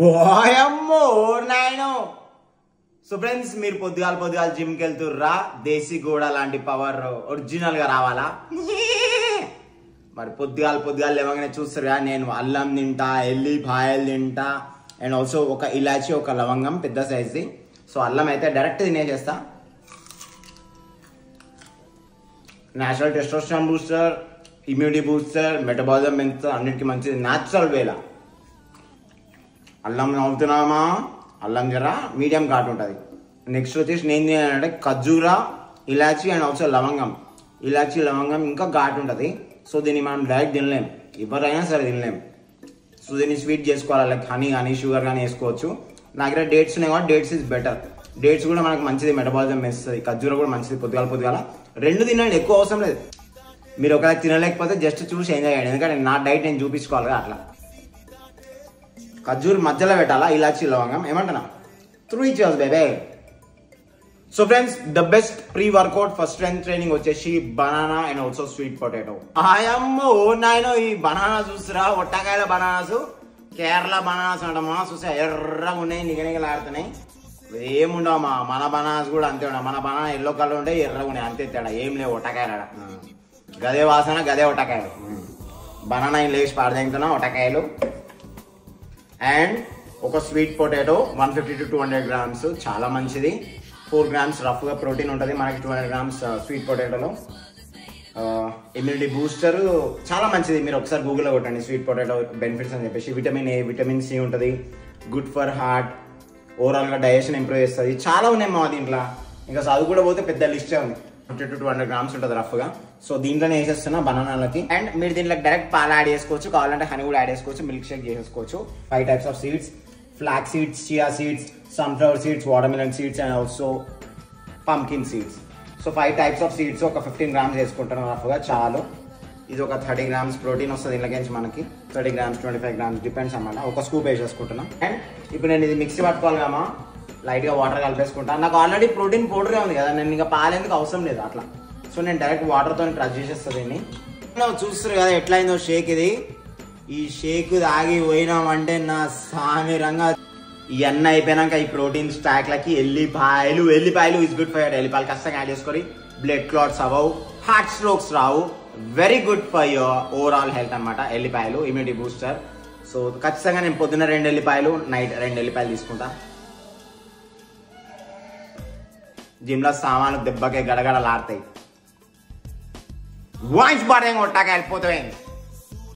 ఓయమ్మో నాయనో. So friends, మీరు పొద్దుగాల జిమ్కి వెళ్తుర్రా, దేశీ గోడ లాంటి పవర్ ఒరిజినల్ గా రావాలా? మరి పొద్దుగాల లేవగానే చూస్తారు కదా, నేను అల్లం తింటా, ఎల్లిపాయలు తింటా, అండ్ ఆల్సో ఒక ఇలాచి, ఒక లవంగం పెద్ద సైజ్ది. సో అల్లం అయితే డైరెక్ట్ తినేసేస్తా. Natural testosterone booster, immunity booster, metabolism పెంచుతుంది, అన్నిటికీ మంచిది నేచురల్ వేలా. అల్లం నవ్వుతున్నామా, అల్లం జర మీడియం ఘాటు ఉంటుంది. నెక్స్ట్ వచ్చేసి నేను తినాలంటే ఖర్జూరా, ఇలాచి అండ్ ఆల్సో లవంగం. ఇలాచి లవంగం ఇంకా ఘాటు ఉంటుంది. సో దీన్ని మనం డైరెక్ట్ తినలేం, ఎవరైనా సరే తినలేం. సో దీన్ని స్వీట్ చేసుకోవాలి, లైక్ హనీ కానీ షుగర్ కానీ వేసుకోవచ్చు. నా దగ్గర డేట్స్ ఉన్నాయి కాబట్టి డేట్స్ ఇస్ బెటర్. డేట్స్ కూడా మనకు మంచిది, మెటబాలిజం వేస్తుంది. ఖర్జూర కూడా మంచిది. పొద్దుగాల రెండు తినండి, ఎక్కువ అవసరం లేదు. మీరు ఒకవేళ తినలేకపోతే జస్ట్ చూసి ఎంజాయ్ చేయండి, ఎందుకంటే నా డైట్ నేను చూపించుకోవాలి కదా అట్లా. ఖర్జూర్ మధ్యలో పెట్టాలా, ఇలాచి లవంగం. ఏమంటున్నా 3 cheers బేబే. So friends, the best pre workout for strength training వచ్చేసి banana and also sweet potato. ఆయమ్మో నాయనో, ఈ బనానా చూస్తురా, ఒట్టకాయల బనానాస్, కేరళ బనానాస్ అంటమా, చూసా ఎర్రగా ఉన్నాయి, నిగనిగలాడుతున్నాయి. ఏముండవు మన బనానాస్ కూడా అంతే ఉండవు. మన బనానా ఎల్లో కలర్ ఉంటే ఎర్రగా ఉన్నాయి, అంతే తేడా ఏం లేవు. ఒట్టకాయలు గదే వాసన, గదే ఒట్టకాయలు. బనానా లేచి పాడదెంగుతున్నా ఒట్టకాయలు. అండ్ ఒక స్వీట్ పొటాటో 150 to 200 grams, చాలా మంచిది. 4 grams రఫ్గా ప్రోటీన్ ఉంటుంది మనకి 200 grams స్వీట్ పొటాటోలో. ఇమ్యూనిటీ బూస్టర్ చాలా మంచిది. మీరు ఒకసారి గూగుల్లో కొట్టండి స్వీట్ పొటాటో బెనిఫిట్స్ అని చెప్పేసి. విటమిన్ ఏ, విటమిన్ సి ఉంటుంది, గుడ్ ఫర్ హార్ట్, ఓవరాల్గా డైజెషన్ ఇంప్రూవ్ చేస్తుంది. చాలా ఉన్నాయి మా దీంట్లో, ఇంకా చదువు కూడా పోతే పెద్ద లిస్టే ఉంది. 50 to 200 grams ఉంటుంది రఫ్గా. సో దీంట్లోనే వేసేస్తున్నా బనానాలకి. అండ్ మీరు దీంట్లో డైరెక్ట్ పాలు యాడ్ చేసుకోవచ్చు, కావాలంటే హనీ కూడా యాడ్ చేసుకోవచ్చు, మిల్క్ షేక్ చేసేసుకోవచ్చు. 5 types of seeds: flax seeds, chia seeds, sunflower seeds, watermelon seeds and also pumpkin seeds. So 5 types of seeds ఒక 15 grams వేసుకుంటాను రఫ్గా, చాలు. ఇది ఒక 30 grams ప్రోటీన్ వస్తుంది ఇంట్లోకి మనకి. 30 grams 25 grams డిపెండ్స్ అన్నమాట. ఒక స్కూప్ వేసేసుకుంటున్నా. అండ్ ఇప్పుడు నేను ఇది మిక్సీ పట్టుకోవాలి కమ్మా, లైట్గా వాటర్ కలిపేసుకుంటాను. నాకు ఆల్రెడీ ప్రోటీన్ పౌడరే ఉంది కదా, నేను ఇంకా పాలేందుకు అవసరం లేదు అట్లా. సో నేను డైరెక్ట్ వాటర్తో క్రష్ చేసేస్తాను దీన్ని. చూస్తారు కదా ఎట్లయిందో షేక్ ఇది. ఈ షేక్ తాగి పోయినామంటే నా సామిరంగా. ఇవన్నీ అయిపోయినాక ఈ ప్రోటీన్ స్టాక్లకి ఎల్లిపాయలు ఇస్ గుడ్ ఫర్ యువర్. ఎల్లిపాయలు ఖచ్చితంగా యాడ్ చేసుకొని బ్లడ్ క్లాట్స్ అవ్వవు, heart strokes Rao. Very good for your overall health అనమాట ఎల్లిపాయలు, ఇమ్యూనిటీ బూస్టర్. సో ఖచ్చితంగా నేను పొద్దున్న 2 ఎల్లిపాయలు, నైట్ 2 ఎల్లిపాయలు తీసుకుంటా. జిమ్లో సామాను దెబ్బకే గడగడలాడతాయి. వాయిస్ బాగా కొట్టాక వెళ్ళిపోతాయి.